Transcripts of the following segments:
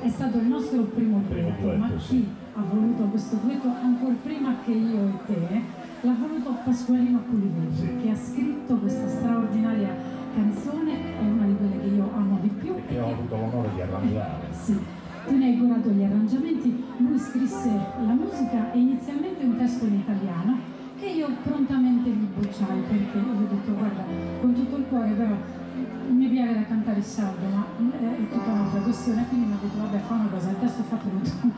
è stato il nostro primo duetto, ma chi ha voluto questo duetto ancora prima che io e te l'ha voluto Pasqualino Pulivelli, che ha scritto questa straordinaria canzone, è una di quelle che io amo di più e che ho avuto l'onore di arrangiare. Sì, tu ne hai curato gli arrangiamenti, lui scrisse la musica e inizialmente un testo in italiano che io prontamente gli bocciai, perché io ho detto guarda, con tutto il cuore, però mi piace da cantare il sardo, ma è tutta un'altra questione, quindi mi ha detto vabbè, fa una cosa, il testo fatelo tu.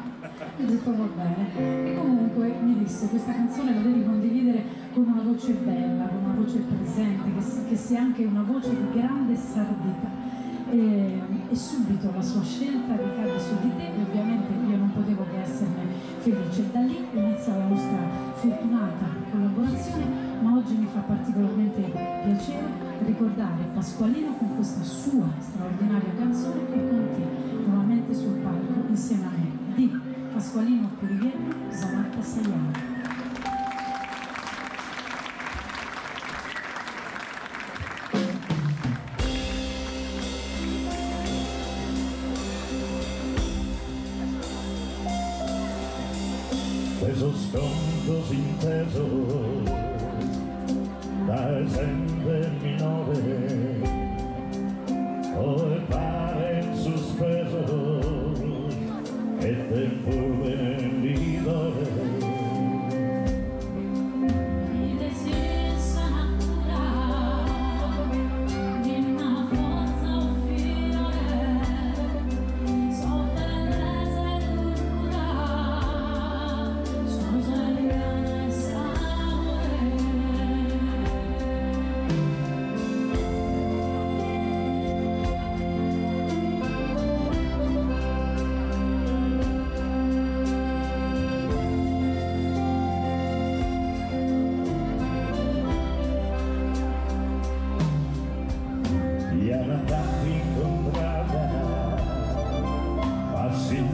Ho detto va bene, e comunque mi disse questa canzone la devi condividere con una voce bella, con una voce presente, che sia anche una voce di grande sardità. E subito la sua scelta ricade su di te, e ovviamente io non potevo che esserne felice. Da lì inizia la nostra fortunata collaborazione, ma oggi mi fa particolarmente piacere ricordare Pasqualino con questa sua straordinaria canzone e con te nuovamente sul palco insieme a me di Pasqualino Pulivelli, Samantha Saiano. Questo sconto inteso da esempio minore o pare in sospeso e tempo venditore. Era tanto incontrata, passi in